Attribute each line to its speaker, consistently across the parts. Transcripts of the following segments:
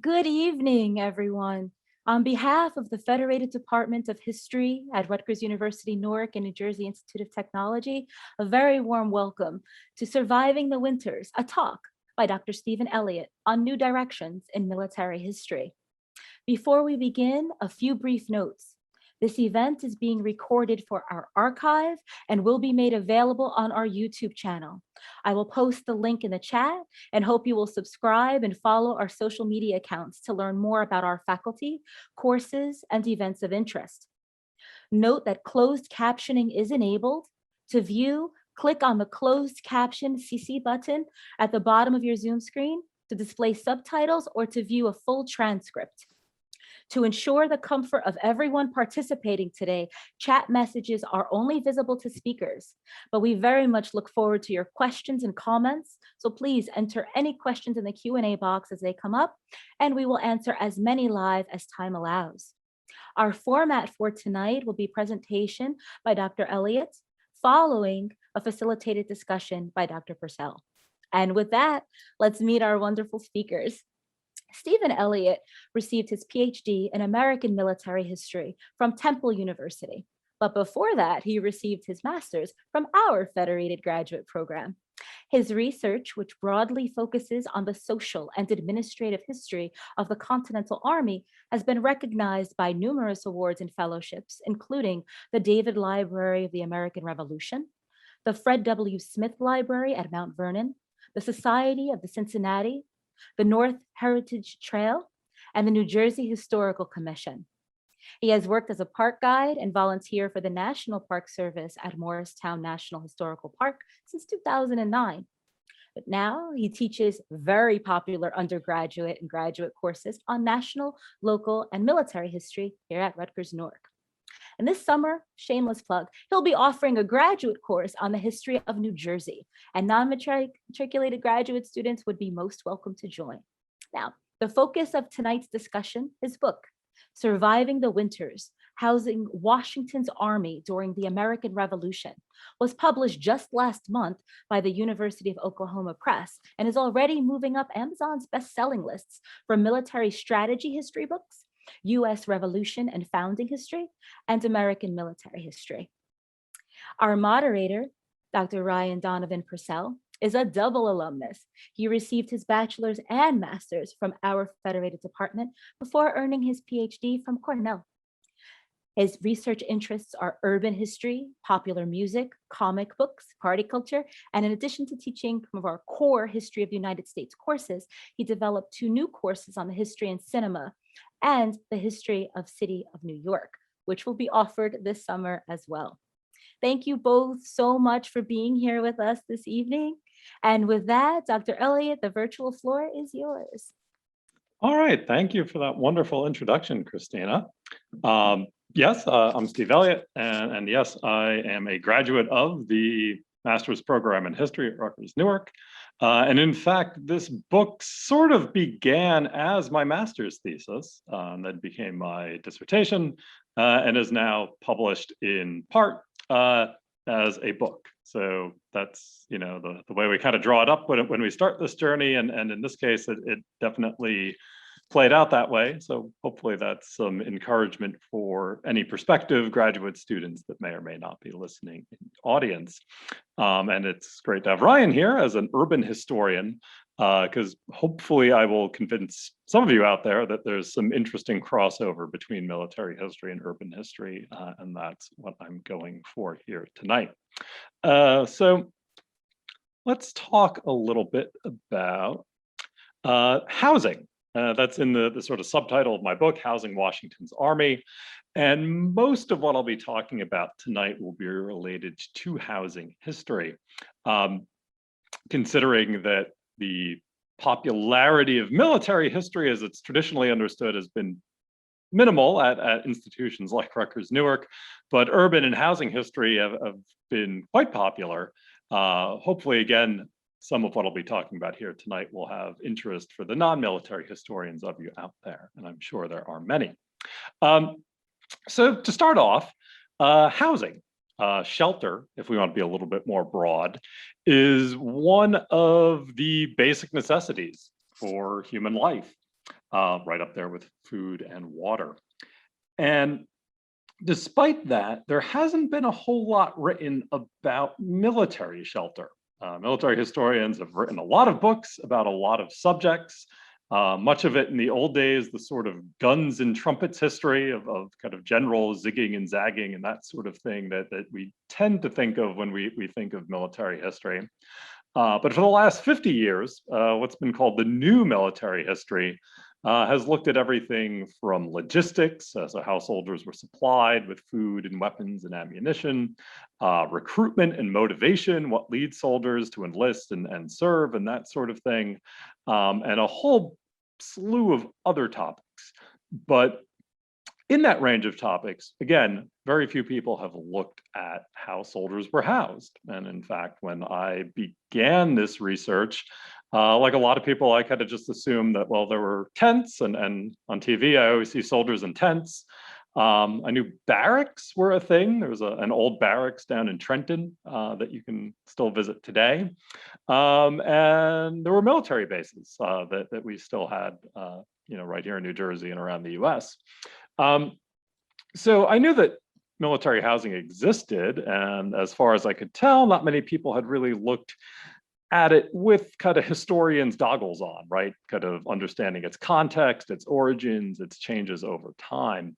Speaker 1: Good evening, everyone. On behalf of the Federated Department of History at Rutgers University-Newark and New Jersey Institute of Technology, a very warm welcome to Surviving the Winters, a talk by Dr. Stephen Elliott on new directions in military history. Before we begin, a few brief notes. This event is being recorded for our archive and will be made available on our YouTube channel. I will post the link in the chat and hope you will subscribe and follow our social media accounts to learn more about our faculty, courses, and events of interest. Note that closed captioning is enabled. To view, click on the closed caption CC button at the bottom of your Zoom screen to display subtitles or to view a full transcript. To ensure the comfort of everyone participating today, chat messages are only visible to speakers, but we very much look forward to your questions and comments. So please enter any questions in the Q&A box as they come up, and we will answer as many live as time allows. Our format for tonight will be presentation by Dr. Elliott, following a facilitated discussion by Dr. Purcell. And with that, let's meet our wonderful speakers. Stephen Elliott received his PhD in American military history from Temple University. But before that, he received his master's from our Federated graduate program. His research, which broadly focuses on the social and administrative history of the Continental Army, has been recognized by numerous awards and fellowships, including the David Library of the American Revolution, the Fred W. Smith Library at Mount Vernon, the Society of the Cincinnati, the North Heritage Trail, and the New Jersey Historical Commission. He has worked as a park guide and volunteer for the National Park Service at Morristown National Historical Park since 2009. But now he teaches very popular undergraduate and graduate courses on national, local, and military history here at Rutgers Newark. And this summer, shameless plug, he'll be offering a graduate course on the history of New Jersey, and non-matriculated graduate students would be most welcome to join. Now, the focus of tonight's discussion, his book, Surviving the Winters, Housing Washington's Army During the American Revolution, was published just last month by the University of Oklahoma Press and is already moving up Amazon's best-selling lists for military strategy history books, US Revolution and Founding History, and American Military History. Our moderator, Dr. Ryan Donovan Purcell, is a double alumnus. He received his bachelor's and master's from our Federated department before earning his PhD from Cornell. His research interests are urban history, popular music, comic books, party culture, and in addition to teaching some of our core History of the United States courses, he developed 2 new courses on the history and cinema and the history of City of New York, which will be offered this summer as well. Thank you both so much for being here with us this evening. And with that, Dr. Elliott, the virtual floor is yours.
Speaker 2: All right, thank you for that wonderful introduction, Christina. Yes, I'm Steve Elliott, and yes, I am a graduate of the master's program in history at Rutgers Newark. And in fact, this book sort of began as my master's thesis, that became my dissertation, and is now published in part as a book. So that's, you know, the way we kind of draw it up when we start this journey, and in this case, it definitely played out that way. So hopefully that's some encouragement for any prospective graduate students that may or may not be listening in the audience. And it's great to have Ryan here as an urban historian, because hopefully I will convince some of you out there that there's some interesting crossover between military history and urban history, and that's what I'm going for here tonight. So let's talk a little bit about housing. That's in the sort of subtitle of my book, Housing Washington's Army. And most of what I'll be talking about tonight will be related to housing history, considering that the popularity of military history as it's traditionally understood has been minimal at institutions like Rutgers Newark, but urban and housing history have been quite popular. Hopefully, again, some of what I'll be talking about here tonight will have interest for the non-military historians of you out there, and I'm sure there are many. So to start off, housing, shelter, if we want to be a little bit more broad, is one of the basic necessities for human life. right up there with food and water. And despite that, there hasn't been a whole lot written about military shelter. Military historians have written a lot of books about a lot of subjects. Much of it in the old days, the sort of guns and trumpets history of kind of generals zigging and zagging and that sort of thing that we tend to think of when we think of military history. But for the last 50 years, what's been called the new military history has looked at everything from logistics, so how soldiers were supplied with food and weapons and ammunition, recruitment and motivation, what leads soldiers to enlist and serve and that sort of thing, and a whole slew of other topics. But in that range of topics, again, very few people have looked at how soldiers were housed. And in fact, when I began this research, like a lot of people, I kind of just assumed that, well, there were tents and on TV, I always see soldiers in tents. I knew barracks were a thing. There was an old barracks down in Trenton that you can still visit today. And there were military bases that we still had, right here in New Jersey and around the US. So I knew that military housing existed, and as far as I could tell, not many people had really looked at it with kind of historians' goggles on, right? Kind of understanding its context, its origins, its changes over time.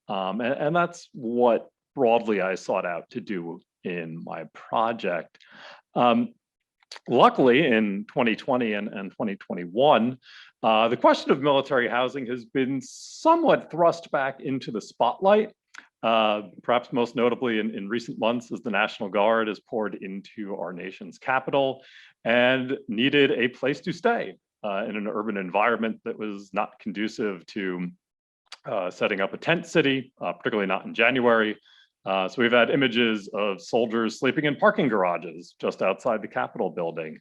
Speaker 2: And that's what broadly I sought out to do in my project. Luckily, in 2020 and 2021, the question of military housing has been somewhat thrust back into the spotlight, perhaps most notably in recent months as the National Guard has poured into our nation's capital and needed a place to stay in an urban environment that was not conducive to setting up a tent city, particularly not in January. So we've had images of soldiers sleeping in parking garages just outside the Capitol building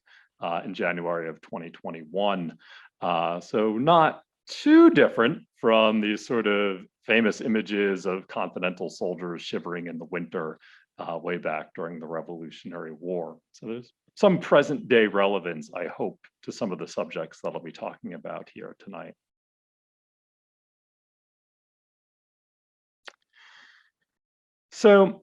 Speaker 2: in January of 2021. So not too different from these sort of famous images of Continental soldiers shivering in the winter way back during the Revolutionary War. So there's some present day relevance, I hope, to some of the subjects that I'll be talking about here tonight. So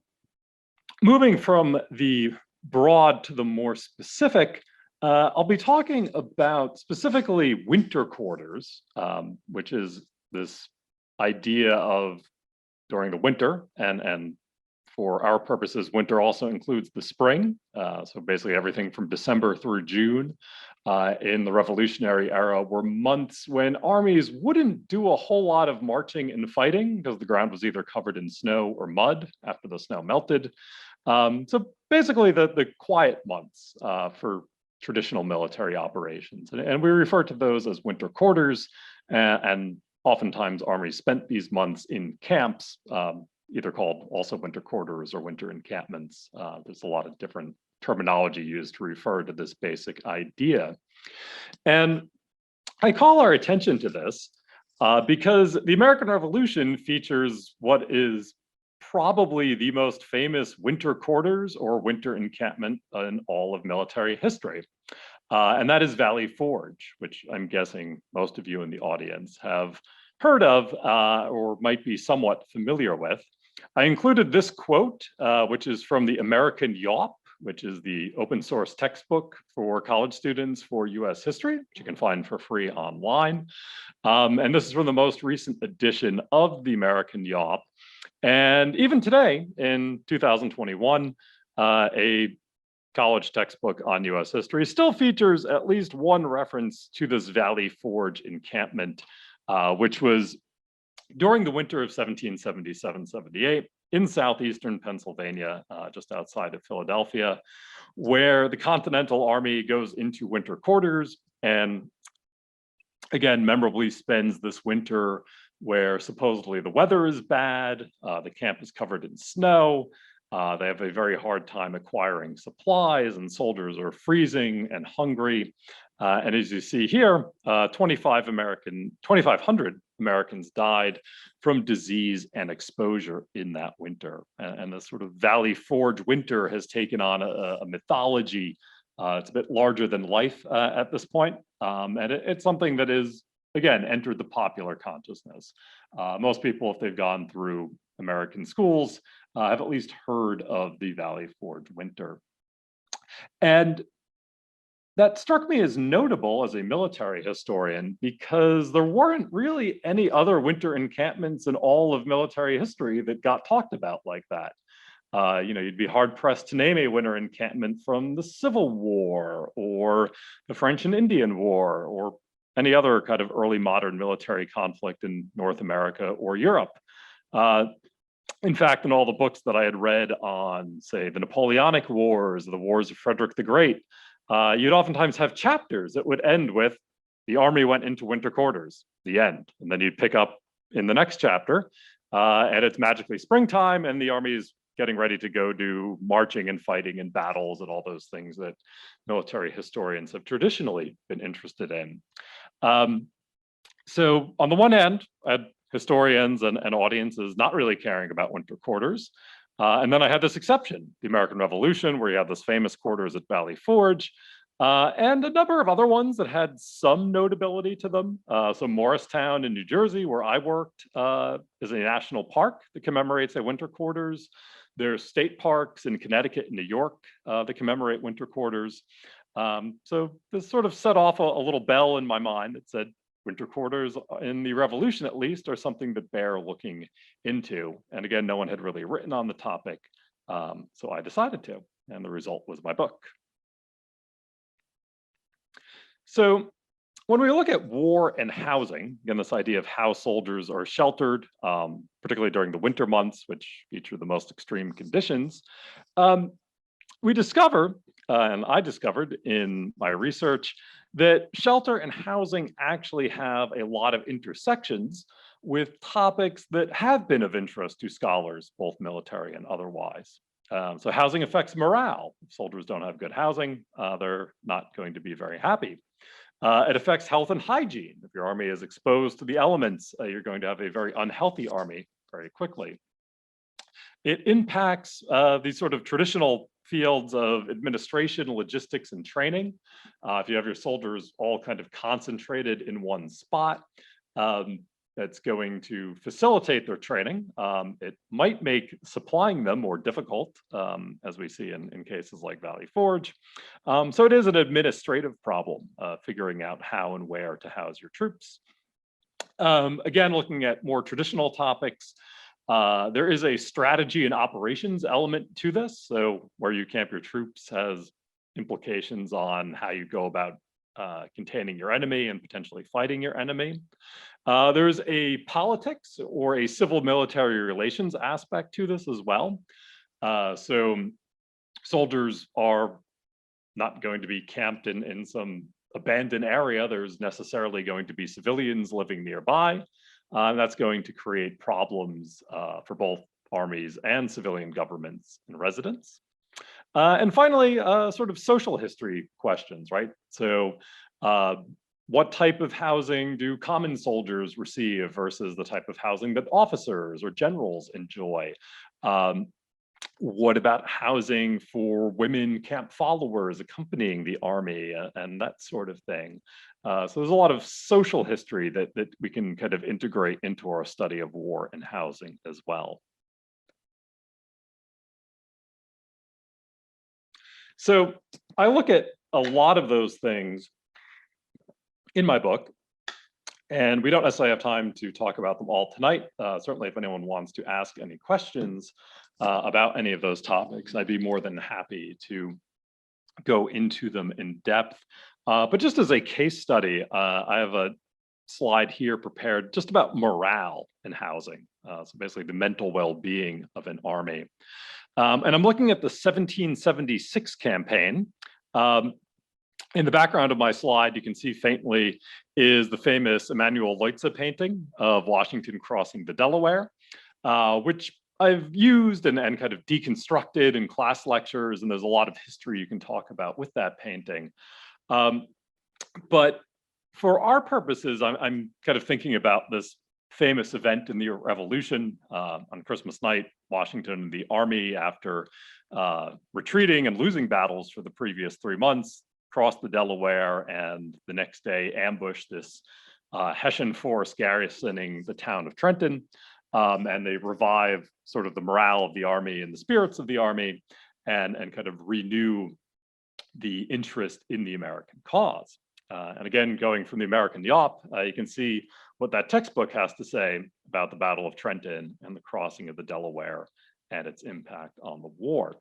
Speaker 2: moving from the broad to the more specific, I'll be talking about specifically winter quarters, which is this idea of during the winter, and for our purposes, winter also includes the spring. So basically everything from December through June in the Revolutionary era were months when armies wouldn't do a whole lot of marching and fighting because the ground was either covered in snow or mud after the snow melted. So basically the quiet months for traditional military operations. And we refer to those as winter quarters, and oftentimes armies spent these months in camps, either called also winter quarters or winter encampments. There's a lot of different terminology used to refer to this basic idea. And I call our attention to this because the American Revolution features what is probably the most famous winter quarters or winter encampment in all of military history. And that is Valley Forge, which I'm guessing most of you in the audience have heard of or might be somewhat familiar with. I included this quote, which is from the American Yawp, which is the open source textbook for college students for US history, which you can find for free online. And this is from the most recent edition of the American Yawp. And even today, in 2021, a college textbook on US history still features at least one reference to this Valley Forge encampment, which was during the winter of 1777-78 in southeastern Pennsylvania, just outside of Philadelphia, where the Continental Army goes into winter quarters and again, memorably spends this winter where supposedly the weather is bad, the camp is covered in snow, they have a very hard time acquiring supplies, and soldiers are freezing and hungry. And as you see here, 2,500 Americans died from disease and exposure in that winter. And the sort of Valley Forge winter has taken on a mythology. It's a bit larger than life at this point. And it's something that is again, entered the popular consciousness. Most people, if they've gone through American schools, have at least heard of the Valley Forge winter. And that struck me as notable as a military historian because there weren't really any other winter encampments in all of military history that got talked about like that. You'd be hard pressed to name a winter encampment from the Civil War or the French and Indian War or any other kind of early modern military conflict in North America or Europe. In fact, in all the books that I had read on, say, the Napoleonic Wars, the Wars of Frederick the Great, you'd oftentimes have chapters that would end with the army went into winter quarters, the end. And then you'd pick up in the next chapter, and it's magically springtime, and the army is getting ready to go do marching and fighting and battles and all those things that military historians have traditionally been interested in. So on the one hand, I had historians and audiences not really caring about winter quarters. And then I had this exception, the American Revolution, where you have this famous quarters at Valley Forge, and a number of other ones that had some notability to them. So Morristown in New Jersey, where I worked, is a national park that commemorates their winter quarters. There's state parks in Connecticut and New York that commemorate winter quarters. So this sort of set off a little bell in my mind that said, winter quarters in the Revolution, at least, are something that bear looking into. And again, no one had really written on the topic, so I decided to, and the result was my book. So when we look at war and housing, again, this idea of how soldiers are sheltered, particularly during the winter months, which feature the most extreme conditions, we discover, and I discovered in my research, that shelter and housing actually have a lot of intersections with topics that have been of interest to scholars, both military and otherwise. So housing affects morale. If soldiers don't have good housing, they're not going to be very happy. It affects health and hygiene. If your army is exposed to the elements, you're going to have a very unhealthy army very quickly. It impacts these sort of traditional fields of administration, logistics, and training. If you have your soldiers all kind of concentrated in one spot, that's going to facilitate their training. It might make supplying them more difficult, as we see in cases like Valley Forge. So it is an administrative problem, figuring out how and where to house your troops. Again, looking at more traditional topics, there is a strategy and operations element to this. So where you camp your troops has implications on how you go about containing your enemy and potentially fighting your enemy. There's a politics or a civil military relations aspect to this as well. So soldiers are not going to be camped in some abandoned area. There's necessarily going to be civilians living nearby. That's going to create problems for both armies and civilian governments and residents. And finally, sort of social history questions, right? So what type of housing do common soldiers receive versus the type of housing that officers or generals enjoy? What about housing for women camp followers accompanying the army and that sort of thing? So there's a lot of social history that we can kind of integrate into our study of war and housing as well. So I look at a lot of those things in my book, and we don't necessarily have time to talk about them all tonight. Certainly, if anyone wants to ask any questions about any of those topics, I'd be more than happy to go into them in depth. But just as a case study, I have a slide here prepared just about morale in housing. So basically the mental well-being of an army. And I'm looking at the 1776 campaign. In the background of my slide, you can see faintly is the famous Emanuel Leutze painting of Washington crossing the Delaware, which I've used and kind of deconstructed in class lectures, and there's a lot of history you can talk about with that painting. But for our purposes, I'm kind of thinking about this famous event in the Revolution. On Christmas night, Washington and the army, after retreating and losing battles for the previous 3 months, crossed the Delaware, and the next day ambushed this Hessian force garrisoning the town of Trenton, and they revive sort of the morale of the army and the spirits of the army, and kind of renew the interest in the American cause. And again, going from the American Yawp, you can see what that textbook has to say about the Battle of Trenton and the crossing of the Delaware and its impact on the war.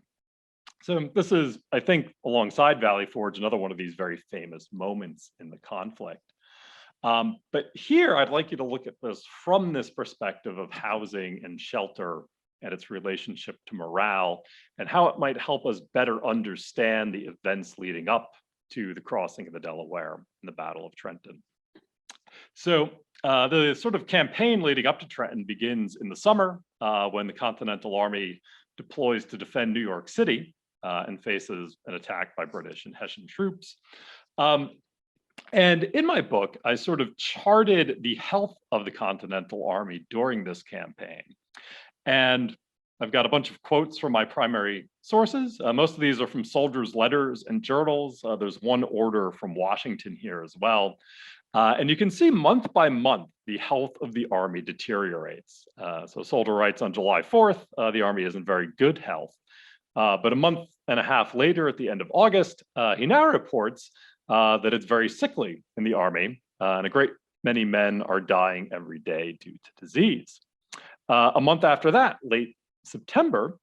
Speaker 2: So this is, I think, alongside Valley Forge, another one of these very famous moments in the conflict. But here, I'd like you to look at this from this perspective of housing and shelter and its relationship to morale, and how it might help us better understand the events leading up to the crossing of the Delaware and the Battle of Trenton. So the sort of campaign leading up to Trenton begins in the summer when the Continental Army deploys to defend New York City and faces an attack by British and Hessian troops. And in my book, I sort of charted the health of the Continental Army during this campaign. And I've got a bunch of quotes from my primary sources. Most of these are from soldiers' letters and journals. There's one order from Washington here as well. And you can see month by month, the health of the Army deteriorates. So a soldier writes on July 4th, the Army is in very good health. But a month and a half later, at the end of August, he now reports that it's very sickly in the Army, and a great many men are dying every day due to disease. A month after that, late September,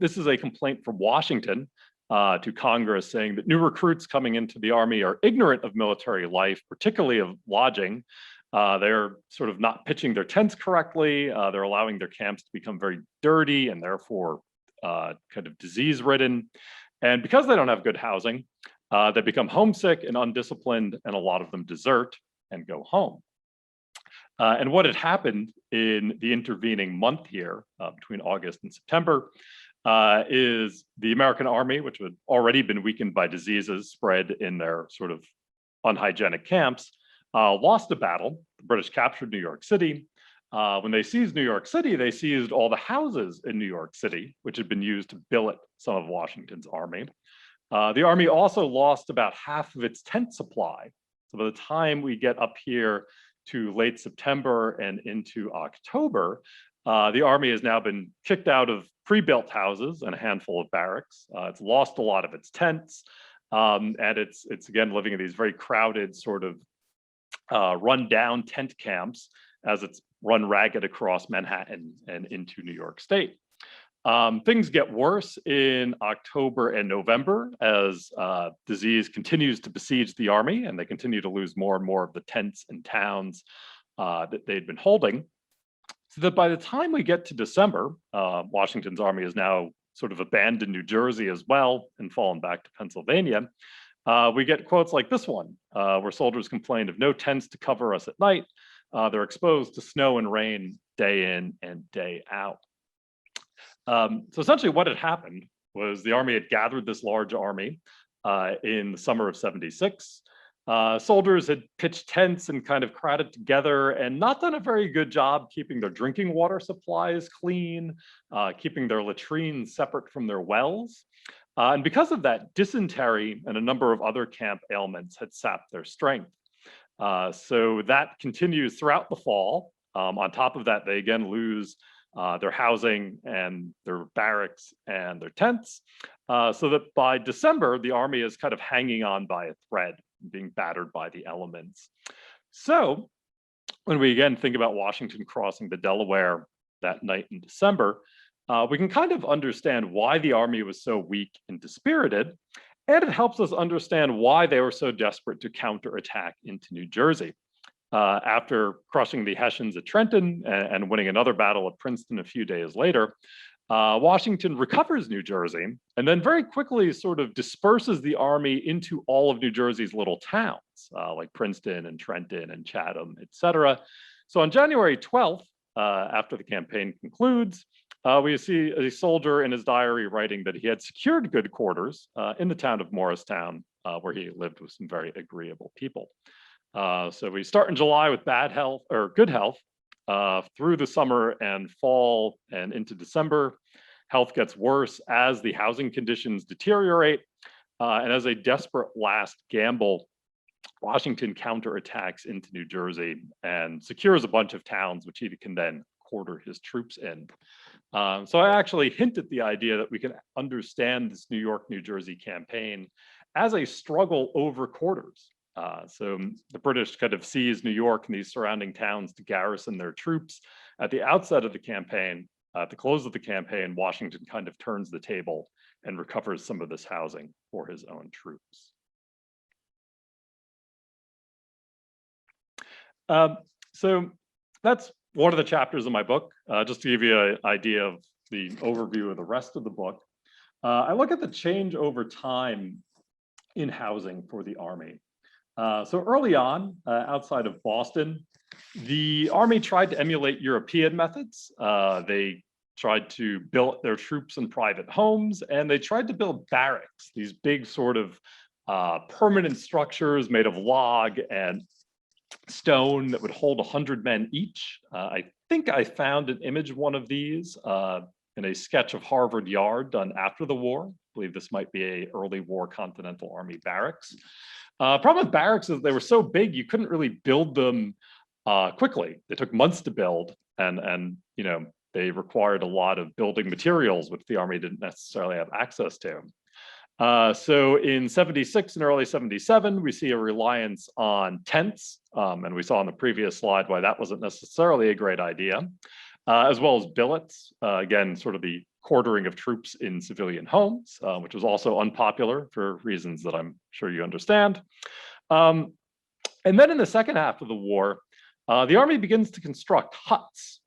Speaker 2: this is a complaint from Washington to Congress saying that new recruits coming into the Army are ignorant of military life, particularly of lodging. They're sort of not pitching their tents correctly. They're allowing their camps to become very dirty and therefore kind of disease-ridden. And because they don't have good housing, they become homesick and undisciplined, and a lot of them desert and go home. And what had happened in the intervening month here, between August and September, is the American Army, which had already been weakened by diseases spread in their sort of unhygienic camps, lost a battle. The British captured New York City. When they seized New York City, they seized all the houses in New York City, which had been used to billet some of Washington's army. The Army also lost about half of its tent supply. So by the time we get up here to late September and into October, the Army has now been kicked out of pre-built houses and a handful of barracks. It's lost a lot of its tents, and it's again living in these very crowded sort of run-down tent camps as it's run ragged across Manhattan and into New York State. Things get worse in October and November as disease continues to besiege the Army, and they continue to lose more and more of the tents and towns that they'd been holding. So that by the time we get to December, Washington's Army has now sort of abandoned New Jersey as well and fallen back to Pennsylvania. We get quotes like this one, where soldiers complained of no tents to cover us at night. They're exposed to snow and rain day in and day out. So essentially what had happened was the Army had gathered this large army in the summer of '76. Soldiers had pitched tents and kind of crowded together and not done a very good job keeping their drinking water supplies clean, keeping their latrines separate from their wells. And because of that, dysentery and a number of other camp ailments had sapped their strength. So that continues throughout the fall. On top of that, they again lose their housing and their barracks and their tents, so that by December, the Army is kind of hanging on by a thread, being battered by the elements. So when we again think about Washington crossing the Delaware that night in December, we can kind of understand why the Army was so weak and dispirited, and it helps us understand why they were so desperate to counterattack into New Jersey. After crushing the Hessians at Trenton and winning another battle at Princeton a few days later, Washington recovers New Jersey and then very quickly sort of disperses the Army into all of New Jersey's little towns, like Princeton and Trenton and Chatham, et cetera. So on January 12th, after the campaign concludes, we see a soldier in his diary writing that he had secured good quarters in the town of Morristown, where he lived with some very agreeable people. So we start in July with bad health or good health through the summer and fall and into December. Health gets worse as the housing conditions deteriorate. And as a desperate last gamble, Washington counterattacks into New Jersey and secures a bunch of towns, which he can then quarter his troops in. So I actually hint at the idea that we can understand this New York, New Jersey campaign as a struggle over quarters. So the British kind of seized New York and these surrounding towns to garrison their troops. At the outset of the campaign, at the close of the campaign, Washington kind of turns the table and recovers some of this housing for his own troops. So that's one of the chapters of my book, just to give you an idea of the overview of the rest of the book. I look at the change over time in housing for the Army. So early on, outside of Boston, the Army tried to emulate European methods. They tried to build their troops in private homes, and they tried to build barracks, these big sort of permanent structures made of log and stone that would hold 100 men each. I think I found an image of one of these in a sketch of Harvard Yard done after the war. I believe this might be a early war Continental Army barracks. Problem with barracks is they were so big you couldn't really build them quickly. They took months to build, and you know, they required a lot of building materials, which the Army didn't necessarily have access to. So in 76 and early 77, we see a reliance on tents, and we saw on the previous slide why that wasn't necessarily a great idea, as well as billets, again, sort of the quartering of troops in civilian homes, which was also unpopular for reasons that I'm sure you understand. And then in the second half of the war, the Army begins to construct huts,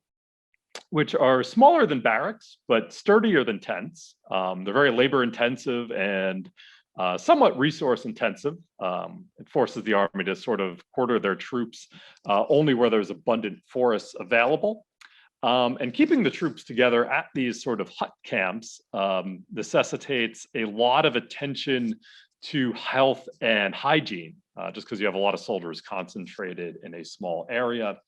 Speaker 2: which are smaller than barracks, but sturdier than tents. They're very labor intensive and somewhat resource intensive. It forces the Army to sort of quarter their troops only where there's abundant forests available. And keeping the troops together at these sort of hut camps necessitates a lot of attention to health and hygiene, just because you have a lot of soldiers concentrated in a small area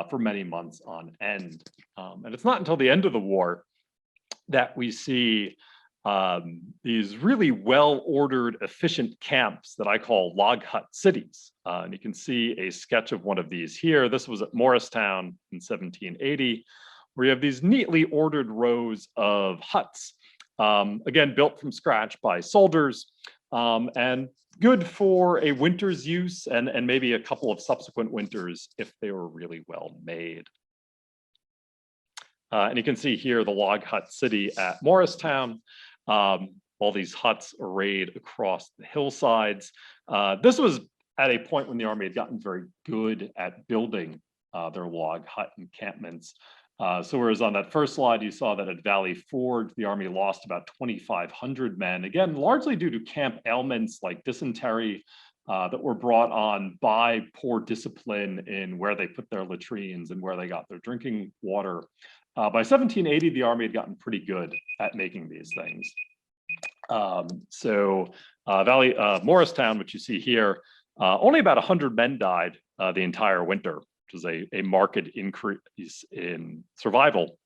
Speaker 2: for many months on end. And it's not until the end of the war that we see these really well-ordered, efficient camps that I call log hut cities. And you can see a sketch of one of these here. This was at Morristown in 1780, where you have these neatly ordered rows of huts, again, built from scratch by soldiers, and good for a winter's use and maybe a couple of subsequent winters if they were really well made. And you can see here the log hut city at Morristown. All these huts arrayed across the hillsides. This was at a point when the Army had gotten very good at building their log hut encampments. So whereas on that first slide, you saw that at Valley Forge, the Army lost about 2,500 men, again, largely due to camp ailments like dysentery that were brought on by poor discipline in where they put their latrines and where they got their drinking water. By 1780, the Army had gotten pretty good at making these things. Morristown, which you see here, only about 100 men died the entire winter, which is a marked increase in survival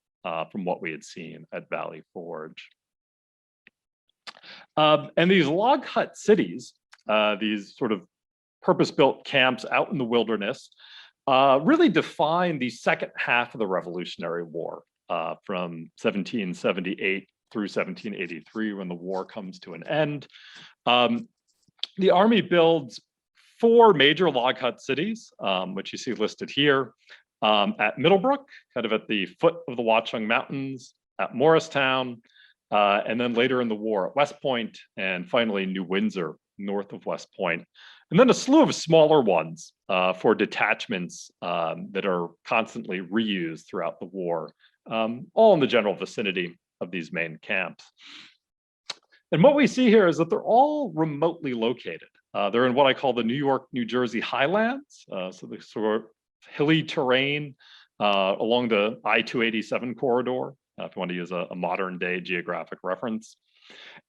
Speaker 2: from what we had seen at Valley Forge. And these log hut cities, these sort of purpose-built camps out in the wilderness, really define the second half of the Revolutionary War from 1778 through 1783, when the war comes to an end. The Army builds 4 major log hut cities, which you see listed here, at Middlebrook, kind of at the foot of the Watchung Mountains, at Morristown, and then later in the war at West Point, and finally New Windsor, north of West Point. And then a slew of smaller ones for detachments that are constantly reused throughout the war, all in the general vicinity of these main camps. And what we see here is that they're all remotely located. They're in what I call the New York, New Jersey highlands, so the sort of hilly terrain along the I-287 corridor, if you want to use a modern day geographic reference.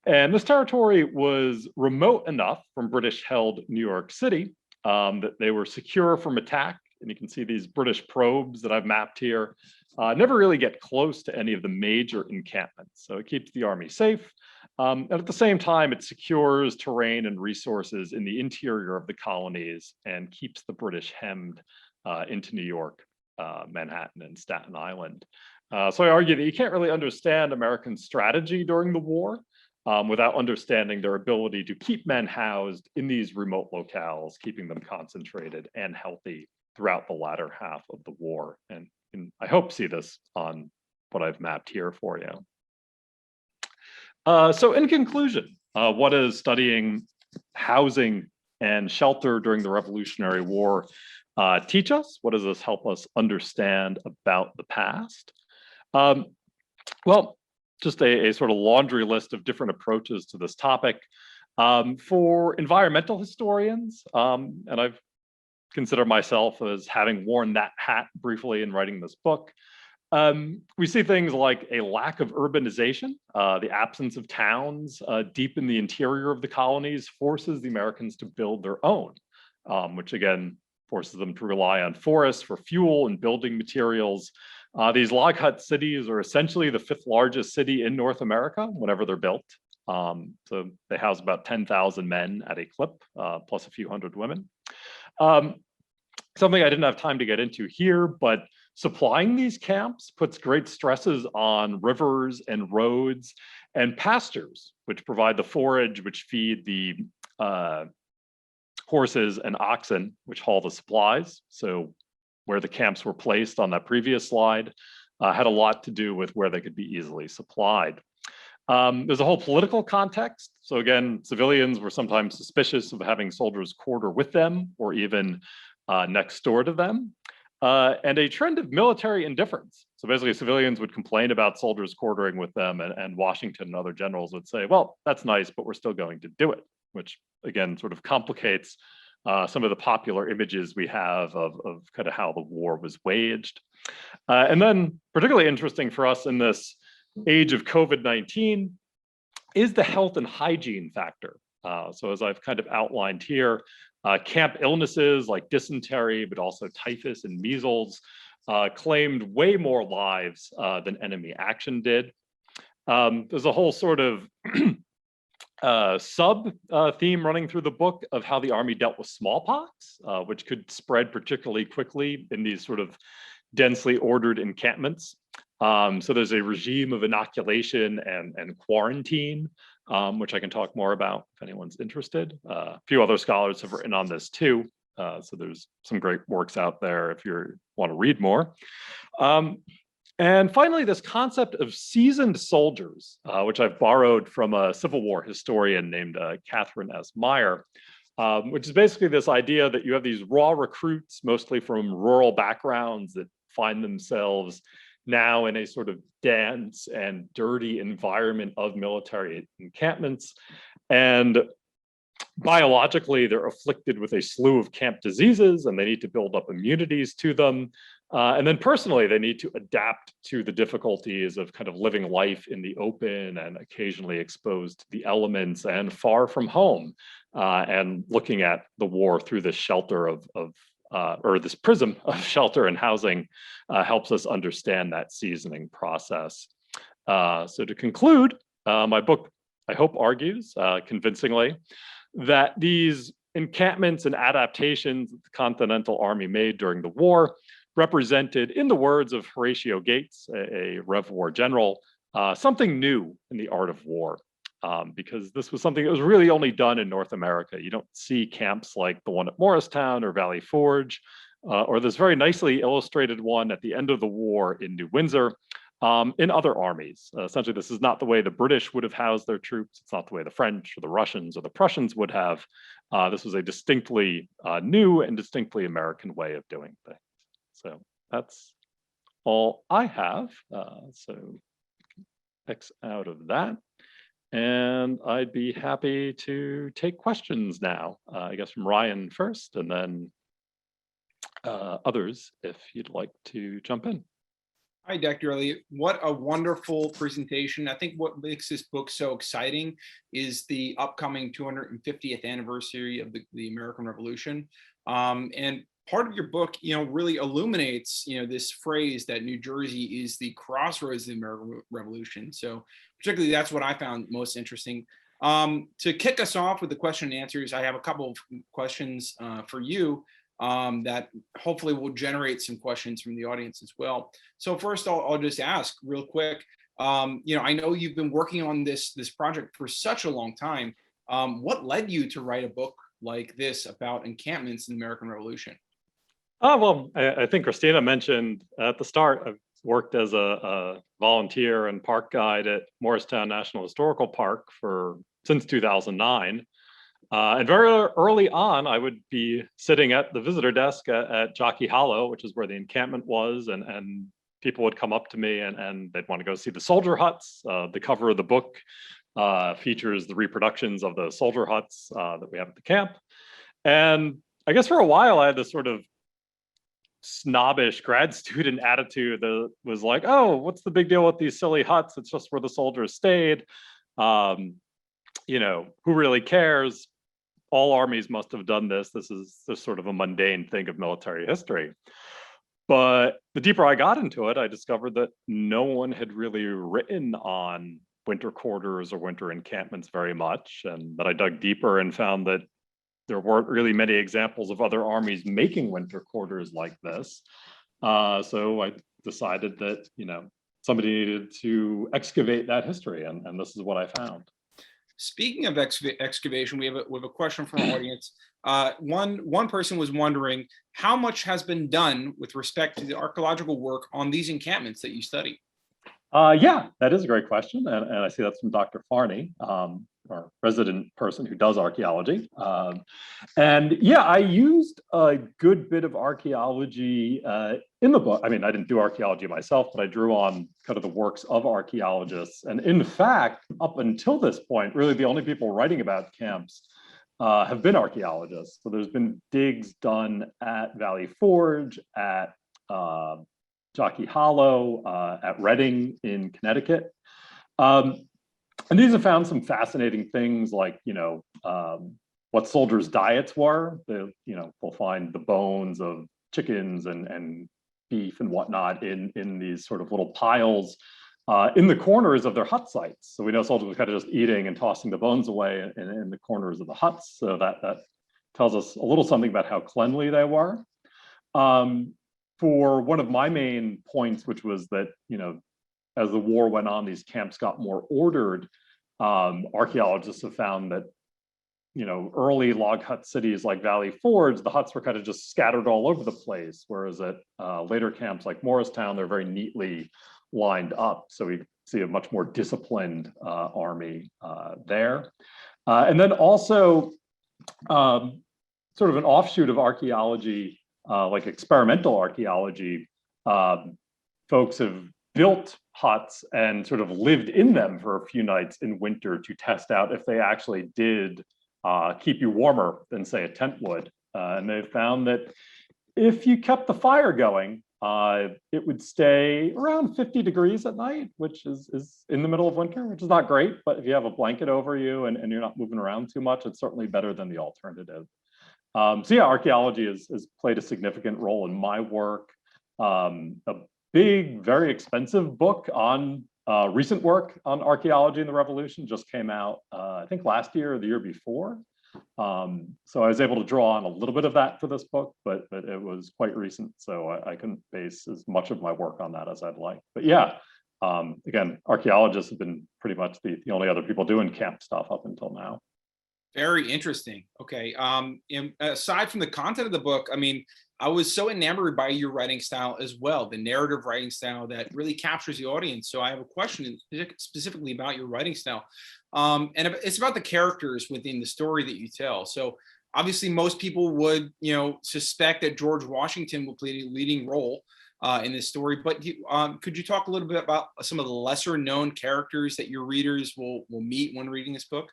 Speaker 2: And this territory was remote enough from British-held New York City that they were secure from attack. And you can see these British probes that I've mapped here never really get close to any of the major encampments. So it keeps the Army safe. And at the same time, it secures terrain and resources in the interior of the colonies and keeps the British hemmed into New York, Manhattan, and Staten Island. So I argue that you can't really understand American strategy during the war without understanding their ability to keep men housed in these remote locales, keeping them concentrated and healthy throughout the latter half of the war. And I hope see this on what I've mapped here for you. So in conclusion, what does studying housing and shelter during the Revolutionary War teach us? What does this help us understand about the past? Well, just a sort of laundry list of different approaches to this topic. For environmental historians, and I've considered myself as having worn that hat briefly in writing this book, we see things like a lack of urbanization, the absence of towns deep in the interior of the colonies forces the Americans to build their own, which again forces them to rely on forests for fuel and building materials. These log hut cities are essentially the 5th largest city in North America whenever they're built. So they house about 10,000 men at a clip, plus a few hundred women. Something I didn't have time to get into here, but supplying these camps puts great stresses on rivers and roads and pastures, which provide the forage, which feed the horses and oxen, which haul the supplies. So where the camps were placed on that previous slide had a lot to do with where they could be easily supplied. There's a whole political context. So again, civilians were sometimes suspicious of having soldiers quarter with them or even next door to them, and a trend of military indifference. So basically civilians would complain about soldiers quartering with them, and Washington and other generals would say, well, that's nice, but we're still going to do it, which again sort of complicates some of the popular images we have of kind of how the war was waged. And then particularly interesting for us in this age of COVID-19 is the health and hygiene factor. So as I've kind of outlined here, camp illnesses like dysentery, but also typhus and measles claimed way more lives than enemy action did. There's a whole sort of sub theme running through the book of how the Army dealt with smallpox, which could spread particularly quickly in these sort of densely ordered encampments. So there's a regime of inoculation and quarantine, which I can talk more about if anyone's interested. A few other scholars have written on this too. So there's some great works out there if you want to read more. And finally, this concept of seasoned soldiers, which I've borrowed from a Civil War historian named Catherine S. Meyer, which is basically this idea that you have these raw recruits, mostly from rural backgrounds, that find themselves now in a sort of dense and dirty environment of military encampments. And biologically, they're afflicted with a slew of camp diseases and they need to build up immunities to them. And then personally, they need to adapt to the difficulties of kind of living life in the open and occasionally exposed to the elements and far from home, and looking at the war through this shelter or this prism of shelter and housing helps us understand that seasoning process. So to conclude, my book, I hope, argues convincingly that these encampments and adaptations that the Continental Army made during the war represented, in the words of Horatio Gates, a Rev War general, something new in the art of war. Because this was something that was really only done in North America. You don't see camps like the one at Morristown or Valley Forge, or this very nicely illustrated one at the end of the war in New Windsor, in other armies. Essentially, this is not the way the British would have housed their troops. It's not the way the French or the Russians or the Prussians would have. This was a distinctly new and distinctly American way of doing things. So that's all I have. So X out of that. And I'd be happy to take questions now, I guess from Ryan first, and then others if you'd like to jump in.
Speaker 3: Hi, Dr. Elliott. What a wonderful presentation. I think what makes this book so exciting is the upcoming 250th anniversary of the American Revolution. And part of your book, really illuminates, this phrase that New Jersey is the crossroads of the American Revolution. So particularly, that's what I found most interesting. To kick us off with the question and answers, I have a couple of questions for you that hopefully will generate some questions from the audience as well. So first, I'll just ask real quick. I know you've been working on this project for such a long time. What led you to write a book like this about encampments in the American Revolution?
Speaker 2: Well, I think Christina mentioned at the start, I've worked as a volunteer and park guide at Morristown National Historical Park since 2009. And very early on, I would be sitting at the visitor desk at Jockey Hollow, which is where the encampment was, and people would come up to me and they'd want to go see the soldier huts. The cover of the book features the reproductions of the soldier huts that we have at the camp. And I guess for a while, I had this sort of snobbish grad student attitude that was like, oh, what's the big deal with these silly huts? It's just where the soldiers stayed. Who really cares? All armies must have done this. This is sort of a mundane thing of military history. But the deeper I got into it, I discovered that no one had really written on winter quarters or winter encampments very much. And that I dug deeper and found that there weren't really many examples of other armies making winter quarters like this. So I decided that, somebody needed to excavate that history. And this is what I found.
Speaker 3: Speaking of excavation, we have a question from our audience. One person was wondering how much has been done with respect to the archaeological work on these encampments that you study?
Speaker 2: Yeah, that is a great question. And I see that's from Dr. Farney, our resident person who does archaeology. And yeah, I used a good bit of archaeology in the book. I mean, I didn't do archaeology myself, but I drew on kind of the works of archaeologists. And in fact, up until this point, really the only people writing about camps have been archaeologists. So there's been digs done at Valley Forge, at Jockey Hollow, at Reading in Connecticut. And these have found some fascinating things like, what soldiers' diets were. They'll find the bones of chickens and beef and whatnot in these sort of little piles in the corners of their hut sites. So we know soldiers were kind of just eating and tossing the bones away in the corners of the huts. So that tells us a little something about how cleanly they were. For one of my main points, which was that, as the war went on, these camps got more ordered. Archaeologists have found that, early log hut cities like Valley Forge, the huts were kind of just scattered all over the place, whereas at later camps like Morristown, they're very neatly lined up. So we see a much more disciplined army there. And then also sort of an offshoot of archaeology, like experimental archaeology, folks have built huts and sort of lived in them for a few nights in winter to test out if they actually did keep you warmer than, say, a tent would. And they found that if you kept the fire going, it would stay around 50 degrees at night, which is in the middle of winter, which is not great. But if you have a blanket over you and you're not moving around too much, it's certainly better than the alternative. So yeah, archaeology has played a significant role in my work. A big, very expensive book on recent work on archaeology in the Revolution just came out, I think last year or the year before. So I was able to draw on a little bit of that for this book, but it was quite recent. So I couldn't base as much of my work on that as I'd like. But yeah, again, archaeologists have been pretty much the only other people doing camp stuff up until now.
Speaker 3: Very interesting. Okay. And aside from the content of the book, I mean, I was so enamored by your writing style as well, the narrative writing style that really captures the audience. So I have a question specifically about your writing style. And it's about the characters within the story that you tell. So obviously most people would, suspect that George Washington will play a leading role in this story, but could you talk a little bit about some of the lesser known characters that your readers will meet when reading this book?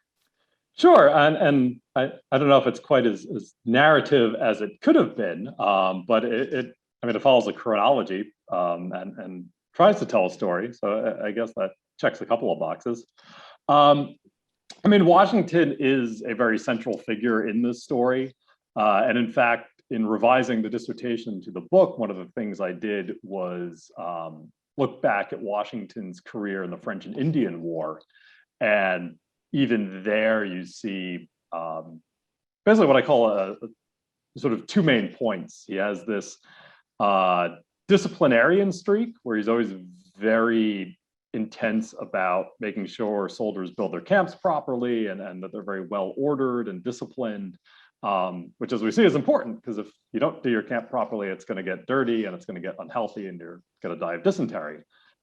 Speaker 2: Sure, and I don't know if it's quite as narrative as it could have been, but it follows a chronology and tries to tell a story. So I guess that checks a couple of boxes. Washington is a very central figure in this story, and in fact, in revising the dissertation to the book, one of the things I did was look back at Washington's career in the French and Indian War. And even there you see basically what I call a sort of two main points. He has this disciplinarian streak where he's always very intense about making sure soldiers build their camps properly and that they're very well ordered and disciplined, which as we see is important because if you don't do your camp properly, it's going to get dirty and it's going to get unhealthy and you're going to die of dysentery.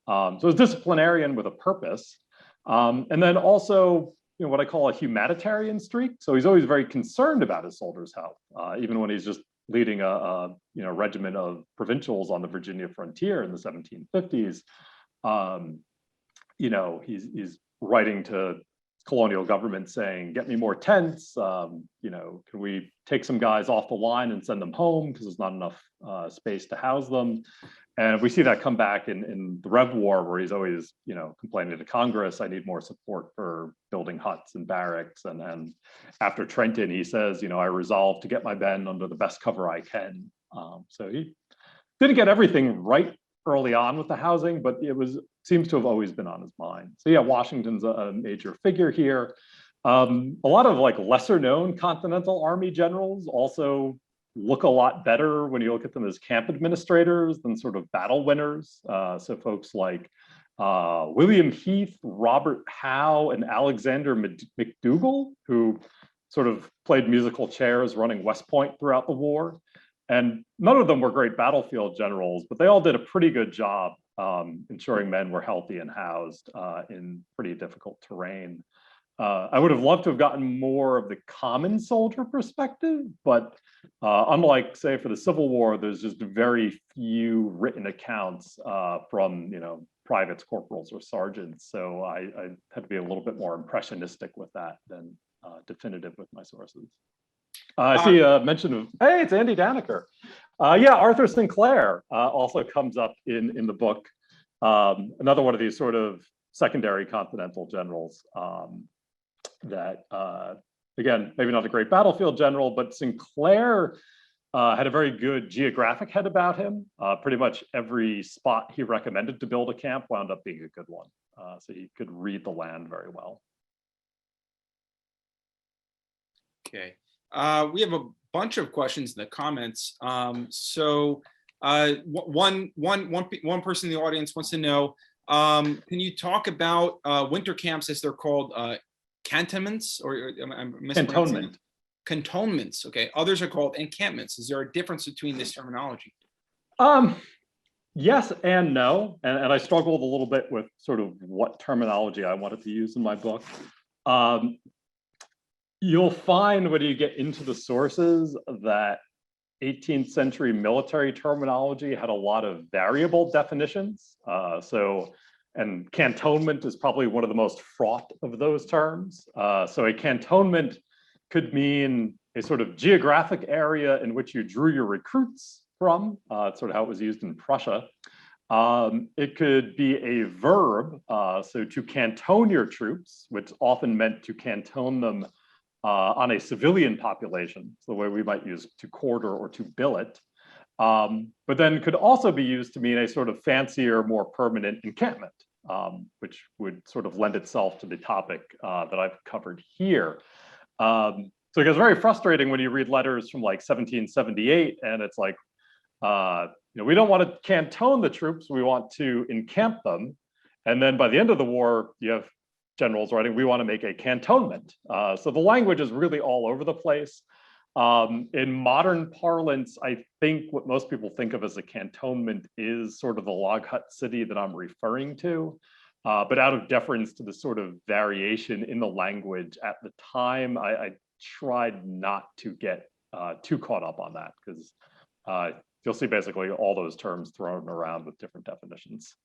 Speaker 2: So it's disciplinarian with a purpose. And then also, what I call a humanitarian streak. So he's always very concerned about his soldiers' health, even when he's just leading a regiment of provincials on the Virginia frontier in the 1750s. He's writing to colonial government saying, get me more tents, can we take some guys off the line and send them home because there's not enough space to house them. And we see that come back in the Rev War where he's always, complaining to Congress, I need more support for building huts and barracks. And then after Trenton, he says, I resolve to get my men under the best cover I can. So he didn't get everything right early on with the housing, but seems to have always been on his mind. So yeah, Washington's a major figure here. A lot of lesser known Continental Army generals also look a lot better when you look at them as camp administrators than sort of battle winners. So folks like William Heath, Robert Howe, and Alexander McDougall, who sort of played musical chairs running West Point throughout the war. And none of them were great battlefield generals, but they all did a pretty good job ensuring men were healthy and housed in pretty difficult terrain. I would have loved to have gotten more of the common soldier perspective, but unlike, say, for the Civil War, there's just very few written accounts from, privates, corporals, or sergeants. So I had to be a little bit more impressionistic with that than definitive with my sources. I see a mention of, hey, it's Andy Danaker. Yeah, Arthur Sinclair also comes up in the book. Another one of these sort of secondary Continental generals that, again, maybe not a great battlefield general, but Sinclair had a very good geographic head about him. Pretty much every spot he recommended to build a camp wound up being a good one. So he could read the land very well.
Speaker 3: Okay. We have a bunch of questions in the comments. One person in the audience wants to know, can you talk about winter camps as they're called, cantonments, or I'm
Speaker 2: Cantonment.
Speaker 3: Cantonments. Okay. Others are called encampments. Is there a difference between this terminology?
Speaker 2: Yes and no. And I struggled a little bit with sort of what terminology I wanted to use in my book. You'll find when you get into the sources that 18th century military terminology had a lot of variable definitions. And cantonment is probably one of the most fraught of those terms. So a cantonment could mean a sort of geographic area in which you drew your recruits from. It's sort of how it was used in Prussia. It could be a verb, so to canton your troops, which often meant to canton them on a civilian population, so the way we might use to quarter or to billet, but then could also be used to mean a sort of fancier, more permanent encampment, which would sort of lend itself to the topic that I've covered here. So it gets very frustrating when you read letters from 1778, and it's like, we don't want to canton the troops, we want to encamp them. And then by the end of the war, you have generals writing, we want to make a cantonment. So the language is really all over the place. In modern parlance, I think what most people think of as a cantonment is sort of the log hut city that I'm referring to. But out of deference to the sort of variation in the language at the time, I tried not to get too caught up on that, because you'll see basically all those terms thrown around with different definitions.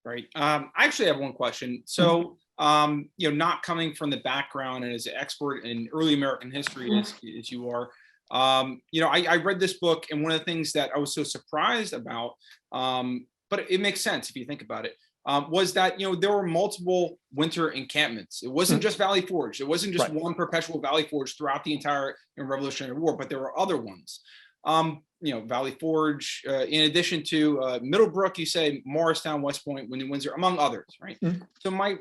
Speaker 3: Right. I actually have one question. So, not coming from the background and as an expert in early American history as you are, I read this book, and one of the things that I was so surprised about, but it makes sense if you think about it, was that, there were multiple winter encampments. It wasn't just Valley Forge. It wasn't just one perpetual Valley Forge throughout the entire Revolutionary War, but there were other ones. Valley Forge, in addition to Middlebrook, you say Morristown, West Point, Windsor, among others, right?
Speaker 2: Mhm.
Speaker 3: So my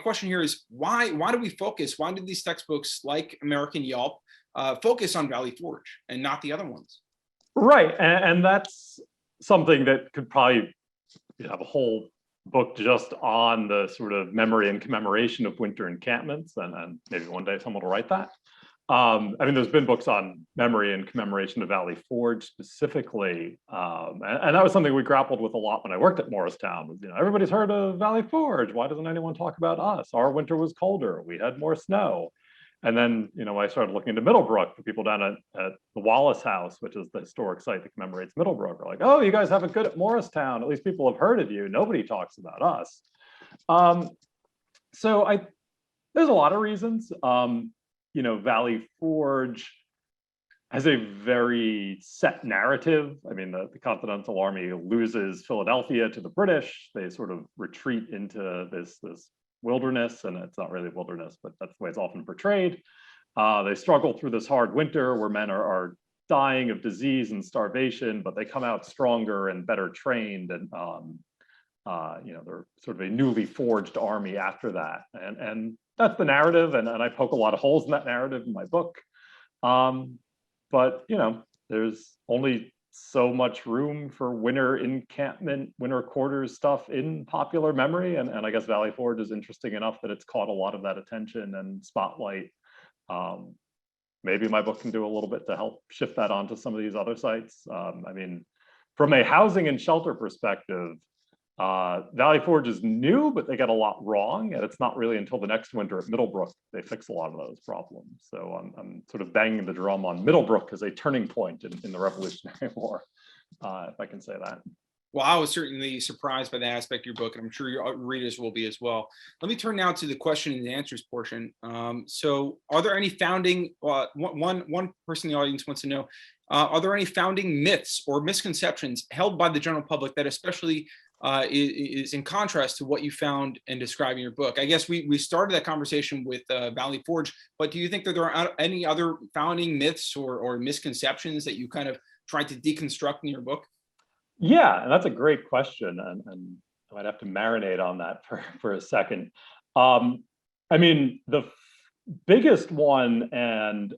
Speaker 3: question here is why do we focus? Why did these textbooks like American Yelp focus on Valley Forge and not the other ones?
Speaker 2: Right, and that's something that could probably have a whole book just on the sort of memory and commemoration of winter encampments, and maybe one day someone will write that. There's been books on memory and commemoration of Valley Forge specifically, and that was something we grappled with a lot when I worked at Morristown. Was, everybody's heard of Valley Forge. Why doesn't anyone talk about us? Our winter was colder. We had more snow. And then, I started looking into Middlebrook. The people down at the Wallace House, which is the historic site that commemorates Middlebrook, are like, oh, you guys have it good at Morristown. At least people have heard of you. Nobody talks about us. There's a lot of reasons. Valley Forge has a very set narrative. The Continental Army loses Philadelphia to the British. They sort of retreat into this wilderness, and it's not really wilderness, but that's the way it's often portrayed. They struggle through this hard winter where men are dying of disease and starvation, but they come out stronger and better trained, and they're sort of a newly forged army after that. And that's the narrative, and I poke a lot of holes in that narrative in my book. But there's only so much room for winter encampment, winter quarters stuff in popular memory, and I guess Valley Forge is interesting enough that it's caught a lot of that attention and spotlight. Maybe my book can do a little bit to help shift that onto some of these other sites. From a housing and shelter perspective, Valley Forge is new, but they got a lot wrong, and it's not really until the next winter at Middlebrook they fix a lot of those problems. So I'm sort of banging the drum on Middlebrook as a turning point in the Revolutionary War, if I can say that.
Speaker 3: Well, I was certainly surprised by that aspect of your book, and I'm sure your readers will be as well. Let me turn now to the question and answers portion. So are there any founding, one person in the audience wants to know, are there any founding myths or misconceptions held by the general public that especially is in contrast to what you found in describing your book? I guess we started that conversation with Valley Forge, but do you think that there are any other founding myths or misconceptions that you kind of tried to deconstruct in your book?
Speaker 2: Yeah, and that's a great question, and I might have to marinate on that for a second. The biggest one, and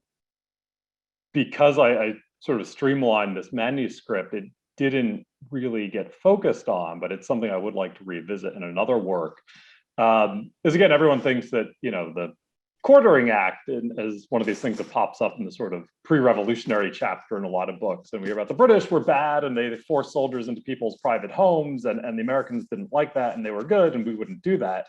Speaker 2: because I sort of streamlined this manuscript, it didn't really get focused on, but it's something I would like to revisit in another work. Is again, everyone thinks that the Quartering Act is one of these things that pops up in the sort of pre-revolutionary chapter in a lot of books, and we hear about the British were bad and they forced soldiers into people's private homes, and the Americans didn't like that and they were good and we wouldn't do that.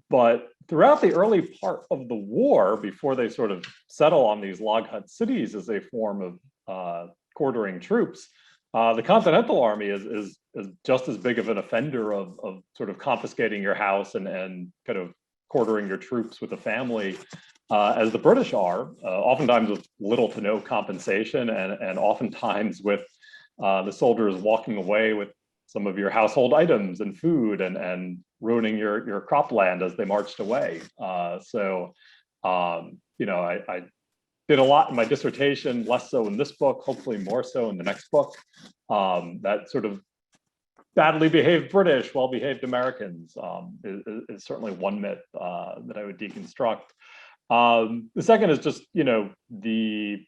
Speaker 2: But throughout the early part of the war, before they sort of settle on these log hut cities as a form of quartering troops, the Continental Army is just as big of an offender of sort of confiscating your house and kind of quartering your troops with a family as the British are, oftentimes with little to no compensation, and oftentimes with the soldiers walking away with some of your household items and food and ruining your cropland as they marched away. I did a lot in my dissertation, less so in this book, hopefully more so in the next book. That sort of badly behaved British, well-behaved Americans is certainly one myth that I would deconstruct. The second is just, the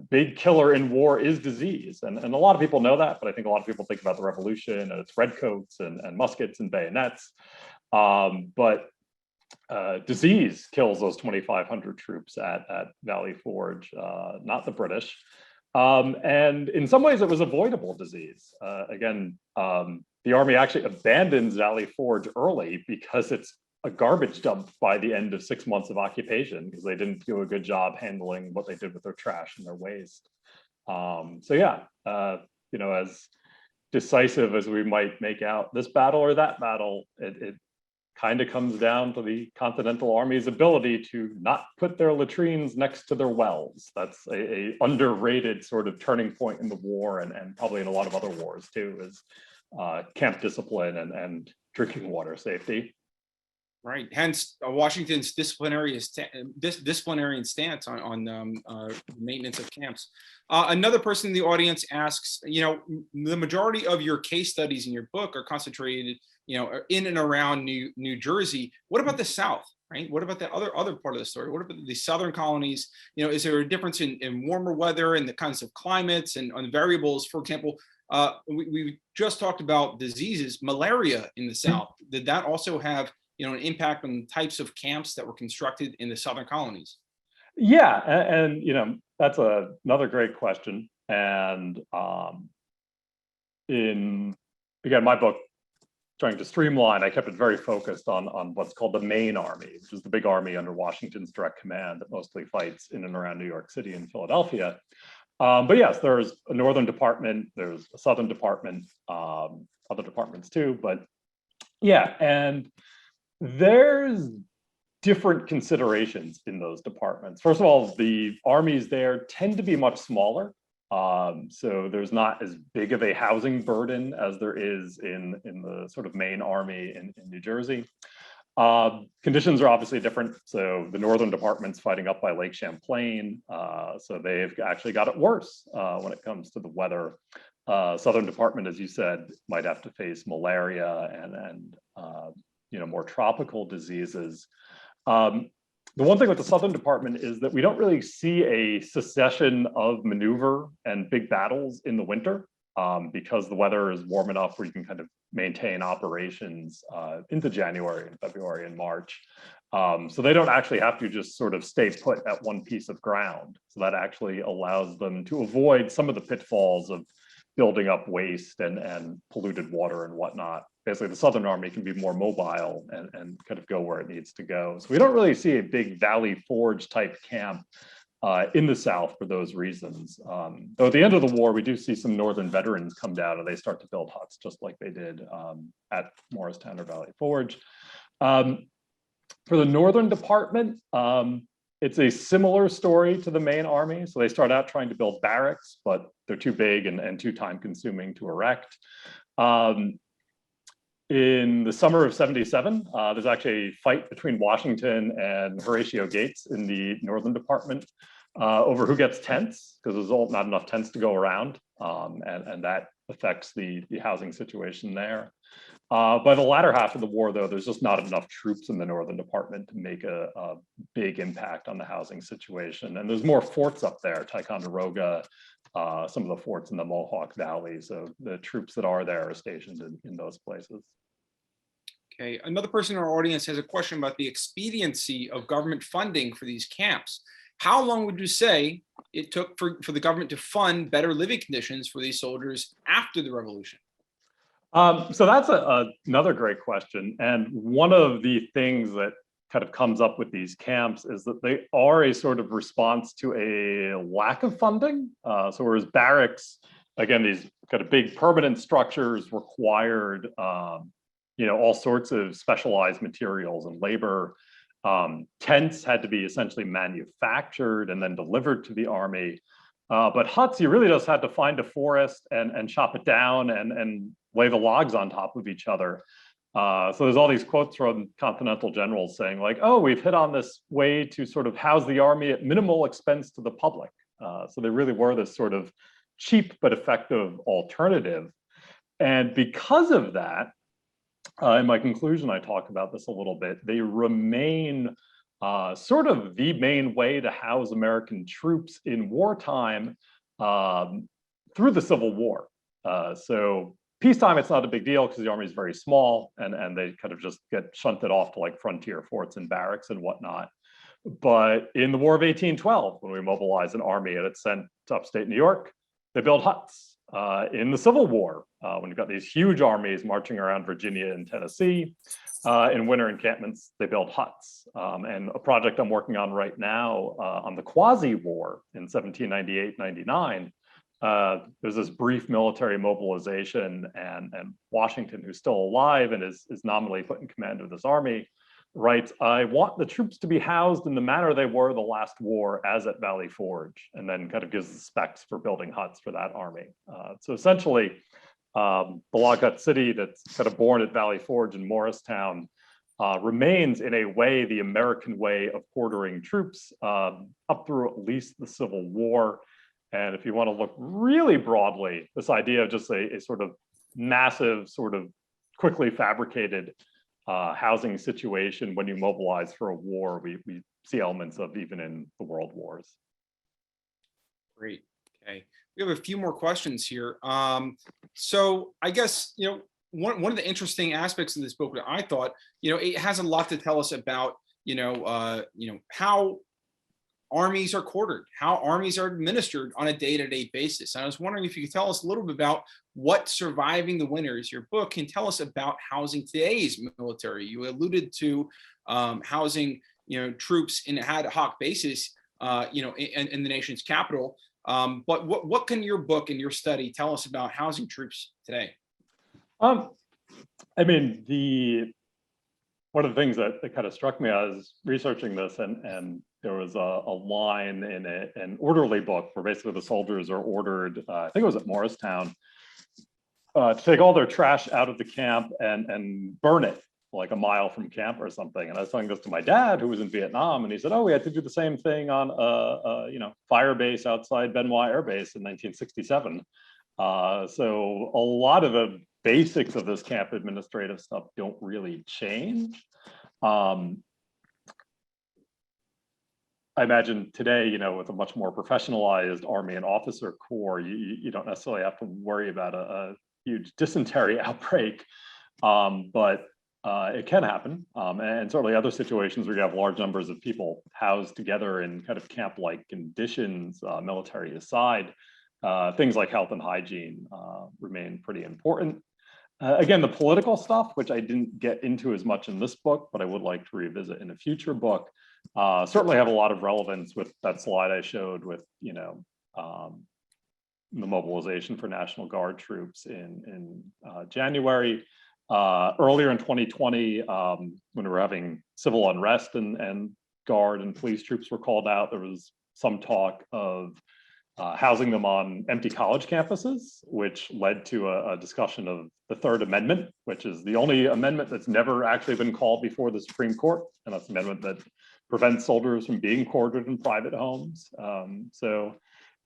Speaker 2: big killer in war is disease. And a lot of people know that, but I think a lot of people think about the revolution and its redcoats and muskets and bayonets. But disease kills those 2,500 troops at Valley Forge, not the British. And in some ways it was avoidable disease. The Army actually abandons Valley Forge early because it's a garbage dump by the end of 6 months of occupation, because they didn't do a good job handling what they did with their trash and their waste. As decisive as we might make out this battle or that battle, it kind of comes down to the Continental Army's ability to not put their latrines next to their wells. That's a underrated sort of turning point in the war, and probably in a lot of other wars too, is camp discipline and drinking water safety.
Speaker 3: Right. Hence, Washington's disciplinarian stance on maintenance of camps. Another person in the audience asks, the majority of your case studies in your book are concentrated, in and around New Jersey. What about the South? Right. What about the other part of the story? What about the southern colonies? Is there a difference in warmer weather and the kinds of climates and variables? For example, we just talked about diseases, malaria in the South. Did that also have an impact on the types of camps that were constructed in the southern colonies?
Speaker 2: Yeah, and that's another great question. And in again, my book, trying to streamline, I kept it very focused on what's called the main army, which is the big army under Washington's direct command that mostly fights in and around New York City and Philadelphia. But yes, there's a northern department, there's a southern department, other departments too. But yeah, and there's different considerations in those departments. First of all, the armies there tend to be much smaller. So there's not as big of a housing burden as there is in the sort of main army in New Jersey. Conditions are obviously different. So the northern department's fighting up by Lake Champlain. So they've actually got it worse when it comes to the weather. Southern department, as you said, might have to face malaria and more tropical diseases. The one thing with the Southern Department is that we don't really see a succession of maneuver and big battles in the winter because the weather is warm enough where you can kind of maintain operations into January and February and March. So they don't actually have to just sort of stay put at one piece of ground. So that actually allows them to avoid some of the pitfalls of building up waste and polluted water and whatnot. Basically, the Southern Army can be more mobile and kind of go where it needs to go. So we don't really see a big Valley Forge type camp in the South for those reasons. Though at the end of the war, we do see some Northern veterans come down and they start to build huts just like they did at Morristown or Valley Forge. For the Northern Department, it's a similar story to the main army. So they start out trying to build barracks, but they're too big and too time consuming to erect. In the summer of '77, there's actually a fight between Washington and Horatio Gates in the Northern Department over who gets tents, because there's not enough tents to go around, and that affects the housing situation there. By the latter half of the war, though, there's just not enough troops in the Northern Department to make a big impact on the housing situation. And there's more forts up there, Ticonderoga, some of the forts in the Mohawk Valley. So the troops that are there are stationed in those places.
Speaker 3: Okay, another person in our audience has a question about the expediency of government funding for these camps. How long would you say it took for the government to fund better living conditions for these soldiers after the revolution?
Speaker 2: So that's another great question. And one of the things that kind of comes up with these camps is that they are a sort of response to a lack of funding. So whereas barracks, again, these kind of big permanent structures required all sorts of specialized materials and labor. Tents had to be essentially manufactured and then delivered to the army. But huts, you really just had to find a forest and chop it down and lay the logs on top of each other. So there's all these quotes from Continental generals saying like, oh, we've hit on this way to sort of house the army at minimal expense to the public. So they really were this sort of cheap but effective alternative. And because of that, in my conclusion, I talk about this a little bit, they remain sort of the main way to house American troops in wartime through the Civil War. So peacetime, it's not a big deal because the army is very small and they kind of just get shunted off to like frontier forts and barracks and whatnot. But in the War of 1812, when we mobilized an army and it's sent to upstate New York, they build huts. In the Civil War, when you've got these huge armies marching around Virginia and Tennessee, in winter encampments, they build huts. And a project I'm working on right now on the Quasi-War in 1798-99, there's this brief military mobilization and Washington, who's still alive and is nominally put in command of this army, writes, I want the troops to be housed in the manner they were the last war as at Valley Forge, and then kind of gives the specs for building huts for that army. So essentially, the log hut city that's kind of born at Valley Forge in Morristown remains in a way the American way of quartering troops up through at least the Civil War. And if you want to look really broadly, this idea of just a sort of massive, sort of quickly fabricated housing situation when you mobilize for a war, we see elements of even in the world wars.
Speaker 3: Great. Okay. We have a few more questions here. So I guess, one of the interesting aspects of this book that I thought, it has a lot to tell us about, how armies are quartered, how armies are administered on a day-to-day basis. And I was wondering if you could tell us a little bit about what Surviving the Winters, your book, can tell us about housing today's military. You alluded to housing, troops in ad hoc basis, in the nation's capital. But what can your book and your study tell us about housing troops today?
Speaker 2: I mean, one of the things that kind of struck me as researching this, and there was a line in an orderly book where basically the soldiers are ordered, I think it was at Morristown, to take all their trash out of the camp and burn it like a mile from camp or something. And I was telling this to my dad, who was in Vietnam, and he said, "Oh, we had to do the same thing on a fire base outside Benoit Air Base in 1967." So a lot of the basics of this camp administrative stuff don't really change. I imagine today, with a much more professionalized Army and officer corps, you don't necessarily have to worry about a huge dysentery outbreak, but it can happen. And certainly other situations where you have large numbers of people housed together in kind of camp-like conditions, military aside, things like health and hygiene remain pretty important. Again, the political stuff, which I didn't get into as much in this book, but I would like to revisit in a future book, certainly have a lot of relevance with that slide I showed with, the mobilization for National Guard troops in January. Earlier in 2020, when we were having civil unrest and Guard and police troops were called out, there was some talk of housing them on empty college campuses, which led to a discussion of the Third Amendment, which is the only amendment that's never actually been called before the Supreme Court. And that's the amendment that prevents soldiers from being quartered in private homes. So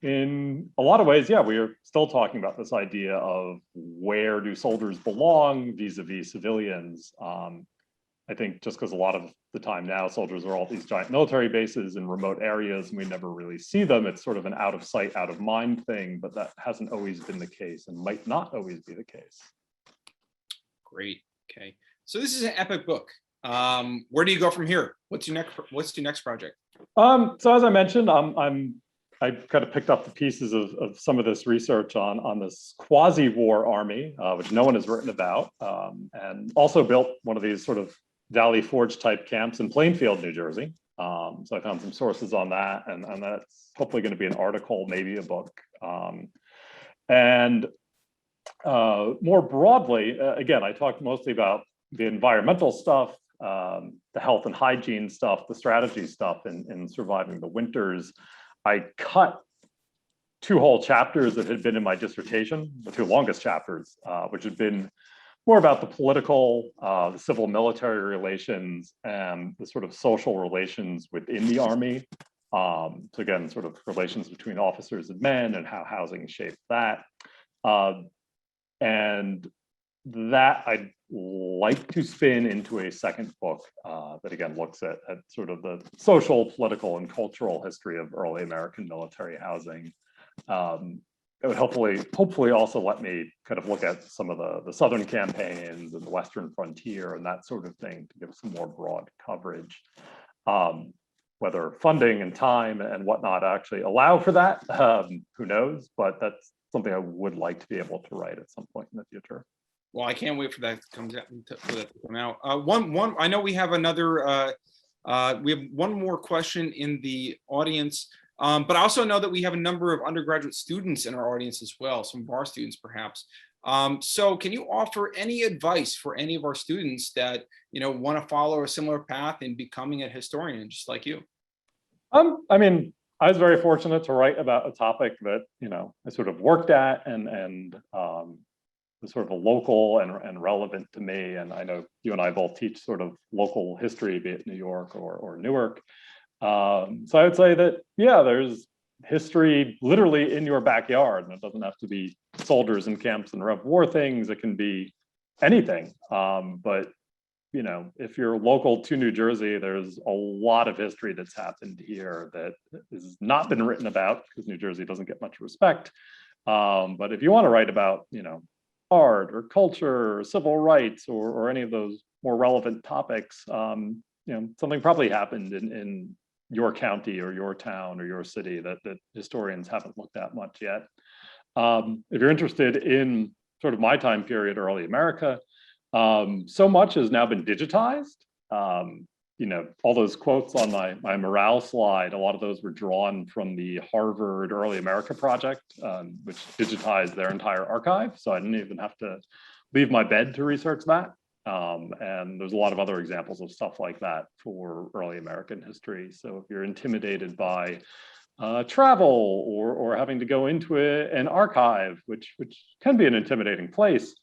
Speaker 2: in a lot of ways, yeah, we are still talking about this idea of where do soldiers belong vis-a-vis civilians. I think just because a lot of the time now soldiers are all at these giant military bases in remote areas and we never really see them. It's sort of an out of sight, out of mind thing, but that hasn't always been the case and might not always be the case.
Speaker 3: Great. Okay. So this is an epic book. Where do you go from here? What's your next project?
Speaker 2: So as I mentioned, I kind of picked up the pieces of some of this research on this quasi-war army, which no one has written about, and also built one of these sort of Valley Forge type camps in Plainfield, New Jersey. So I found some sources on that, and that's hopefully going to be an article, maybe a book. And more broadly, again, I talked mostly about the environmental stuff, the health and hygiene stuff, the strategy stuff in surviving the winters. I cut 2 whole chapters that had been in my dissertation, the 2 longest chapters, which had been more about the political, the civil military relations, and the sort of social relations within the Army. So again, sort of relations between officers and men and how housing shaped that. And that I'd like to spin into a second book that again looks at sort of the social, political, and cultural history of early American military housing. It would hopefully also let me kind of look at some of the Southern campaigns and the Western frontier and that sort of thing to give some more broad coverage. Whether funding and time and whatnot actually allow for that, who knows? But that's something I would like to be able to write at some point in the future.
Speaker 3: Well, I can't wait for that to come out. I know we have another. We have one more question in the audience. But I also know that we have a number of undergraduate students in our audience as well, some of our students perhaps. So can you offer any advice for any of our students that want to follow a similar path in becoming a historian, just like you?
Speaker 2: I mean, I was very fortunate to write about a topic that I sort of worked at and was sort of a local and relevant to me. And I know you and I both teach sort of local history, be it New York or Newark. So I would say that, yeah, there's history literally in your backyard, and it doesn't have to be soldiers and camps and Rev War things. It can be anything. But you know, if you're local to New Jersey, there's a lot of history that's happened here that has not been written about because New Jersey doesn't get much respect. But if you want to write about, you know, art or culture or civil rights or any of those more relevant topics, you know, something probably happened in your county or your town or your city that historians haven't looked at much yet. If you're interested in sort of my time period, early America, so much has now been digitized. You know, all those quotes on my morale slide, a lot of those were drawn from the Harvard Early America Project, which digitized their entire archive. So I didn't even have to leave my bed to research that. And there's a lot of other examples of stuff like that for early American history. So if you're intimidated by travel or having to go into an archive, which can be an intimidating place,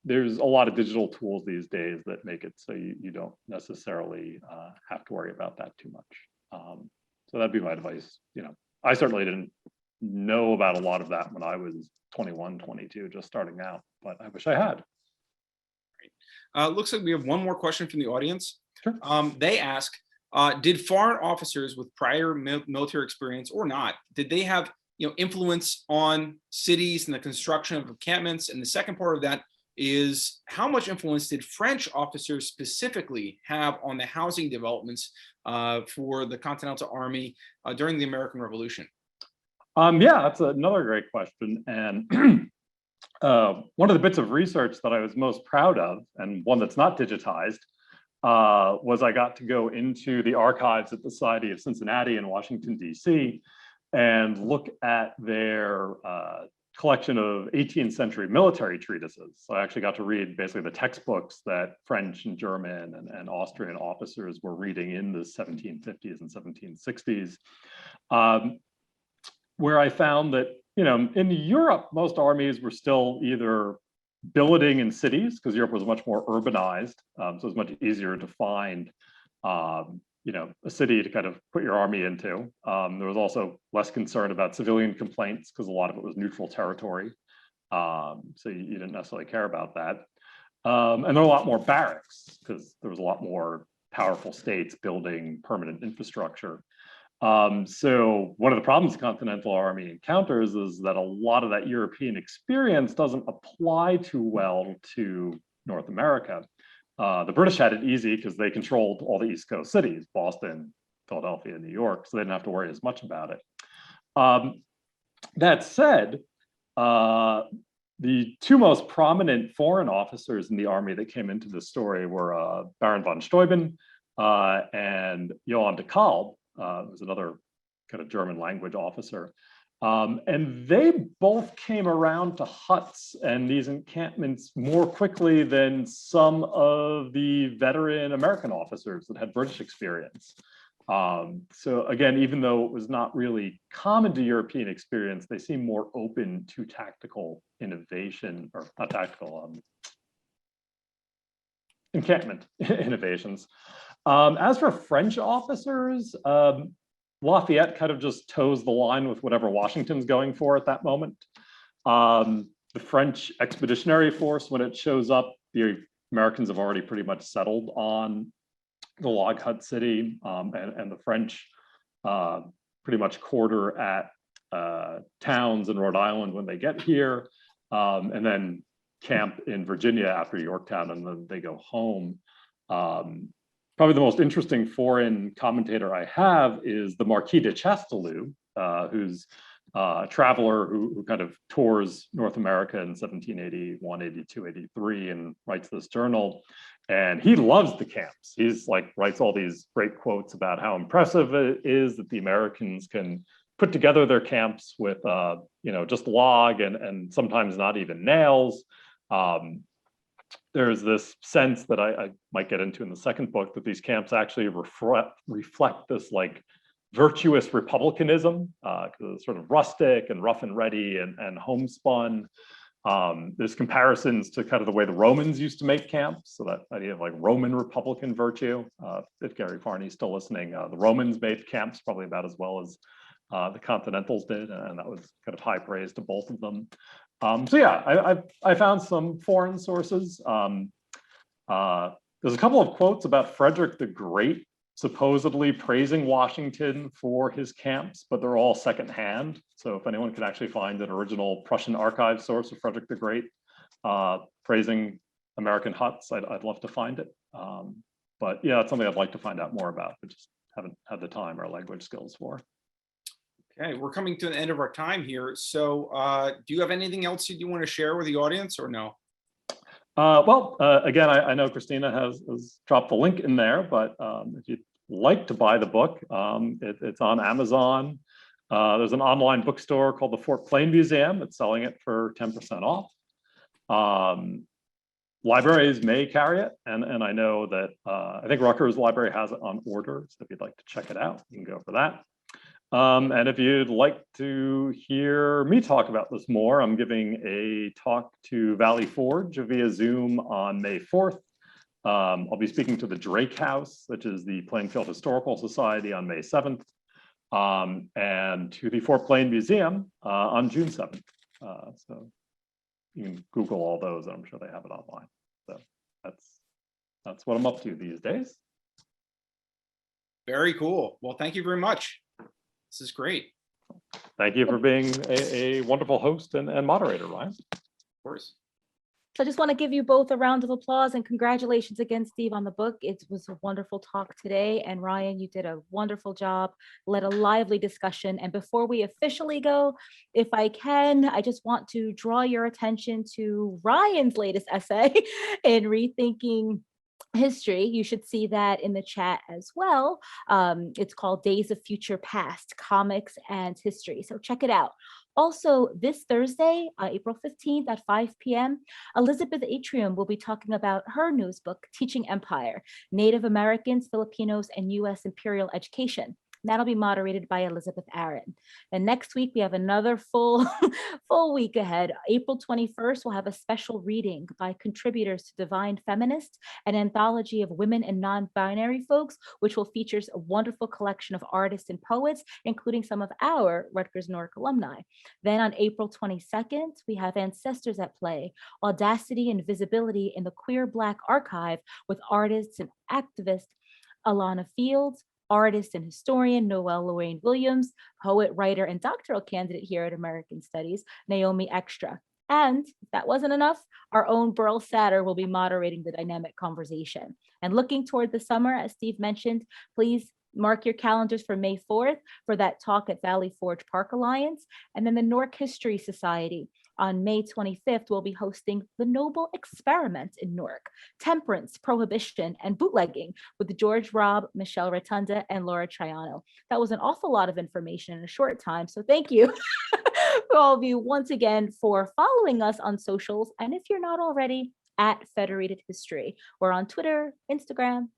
Speaker 2: there's a lot of digital tools these days that make it so you don't necessarily have to worry about that too much. So that'd be my advice. You know, I certainly didn't know about a lot of that when I was 21, 22, just starting out, but I wish I had.
Speaker 3: Looks like we have one more question from the audience.
Speaker 2: Sure.
Speaker 3: They ask, did foreign officers with prior military experience or not, did they have, you know, influence on cities and the construction of encampments? And the second part of that is, how much influence did French officers specifically have on the housing developments for the Continental Army during the American Revolution?
Speaker 2: Yeah, that's another great question. And one of the bits of research that I was most proud of, and one that's not digitized, was I got to go into the archives at the Society of Cincinnati in Washington, D.C., and look at their collection of 18th century military treatises. So I actually got to read basically the textbooks that French and German and Austrian officers were reading in the 1750s and 1760s, where I found that, you know, in Europe, most armies were still either billeting in cities, because Europe was much more urbanized, so it was much easier to find you know, a city to kind of put your army into. There was also less concern about civilian complaints because a lot of it was neutral territory. So you didn't necessarily care about that. And there were a lot more barracks because there was a lot more powerful states building permanent infrastructure. So one of the problems the Continental Army encounters is that a lot of that European experience doesn't apply too well to North America. The British had it easy because they controlled all the East Coast cities, Boston, Philadelphia, New York, so they didn't have to worry as much about it. That said, the two most prominent foreign officers in the army that came into the story were Baron von Steuben and Johann de Kalb, who was another kind of German language officer. And they both came around to huts and these encampments more quickly than some of the veteran American officers that had British experience. So again, even though it was not really common to European experience, they seem more open to tactical innovation, or not tactical, encampment innovations. As for French officers, Lafayette kind of just toes the line with whatever Washington's going for at that moment. The French expeditionary force, when it shows up, the Americans have already pretty much settled on the log hut city, and the French pretty much quarter at towns in Rhode Island when they get here, and then camp in Virginia after Yorktown, and then they go home. Probably the most interesting foreign commentator I have is the Marquis de Chastellux, who's a traveler who kind of tours North America in 1781, 82, 83, and writes this journal. And he loves the camps. He's like, writes all these great quotes about how impressive it is that the Americans can put together their camps with, you know, just log and sometimes not even nails. There's this sense that I might get into in the second book that these camps actually reflect this like virtuous republicanism, because it's sort of rustic and rough and ready and homespun. There's comparisons to kind of the way the Romans used to make camps. So that idea of like Roman Republican virtue, if Gary Farney's still listening, the Romans made camps probably about as well as the Continentals did. And that was kind of high praise to both of them. So yeah, I found some foreign sources. There's a couple of quotes about Frederick the Great supposedly praising Washington for his camps, but they're all secondhand. So if anyone can actually find an original Prussian archive source of Frederick the Great praising American huts, I'd love to find it. But yeah, it's something I'd like to find out more about, but just haven't had the time or language skills for.
Speaker 3: Okay, we're coming to the end of our time here. So do you have anything else you want to share with the audience or no?
Speaker 2: Again, I know Christina has dropped the link in there, but if you'd like to buy the book, it's on Amazon. There's an online bookstore called the Fort Plain Museum. It's selling it for 10% off. Libraries may carry it, and I know that I think Rutgers Library has it on order, so if you'd like to check it out, you can go for that. And if you'd like to hear me talk about this more, I'm giving a talk to Valley Forge via Zoom on May 4th. I'll be speaking to the Drake House, which is the Plainfield Historical Society, on May 7th, and to the Fort Plain Museum on June 7th. So you can Google all those, and I'm sure they have it online. So that's what I'm up to these days.
Speaker 3: Very cool. Well, thank you very much. This is great.
Speaker 2: Thank you for being a wonderful host and moderator, Ryan.
Speaker 3: Of course.
Speaker 1: So I just want to give you both a round of applause and congratulations again, Steve, on the book. It was a wonderful talk today. And Ryan, you did a wonderful job, led a lively discussion. And before we officially go, if I can, I just want to draw your attention to Ryan's latest essay in Rethinking History. You should see that in the chat as well. It's called Days of Future Past, Comics and History. So check it out. Also, this Thursday, April 15th at 5 p.m., Elizabeth Atrium will be talking about her news book, Teaching Empire, Native Americans, Filipinos, and U.S. Imperial Education. That'll be moderated by Elizabeth Aaron. And next week, we have another full week ahead. April 21st, we'll have a special reading by contributors to Divine Feminist, an anthology of women and non-binary folks, which will feature a wonderful collection of artists and poets, including some of our Rutgers-Newark alumni. Then on April 22nd, we have Ancestors at Play, Audacity and Visibility in the Queer Black Archive with artists and activists Alana Fields, artist and historian Noelle Lorraine Williams, poet, writer, and doctoral candidate here at American Studies, Naomi Extra. And if that wasn't enough, our own Burl Satter will be moderating the dynamic conversation. And looking toward the summer, as Steve mentioned, please mark your calendars for May 4th for that talk at Valley Forge Park Alliance. And then the Newark History Society on May 25th will be hosting The Noble Experiment in Newark, Temperance, Prohibition, and Bootlegging with George Robb, Michelle Rotunda, and Laura Triano. That was an awful lot of information in a short time, so thank you for all of you once again for following us on socials. And if you're not already, at Federated History. We're on Twitter, Instagram,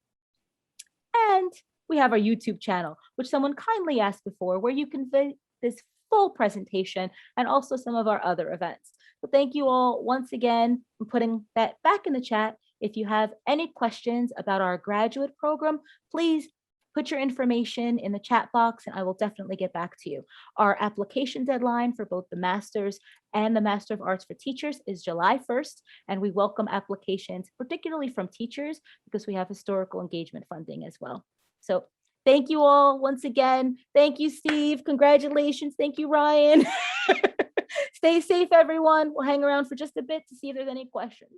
Speaker 1: and we have our YouTube channel, which someone kindly asked before, where you can view this full presentation and also some of our other events. So thank you all once again for putting that back in the chat. If you have any questions about our graduate program, please put your information in the chat box and I will definitely get back to you. Our application deadline for both the Master's and the Master of Arts for Teachers is July 1st, and we welcome applications, particularly from teachers, because we have historical engagement funding as well. So thank you all once again. Thank you, Steve. Congratulations. Thank you, Ryan. Stay safe, everyone. We'll hang around for just a bit to see if there's any questions.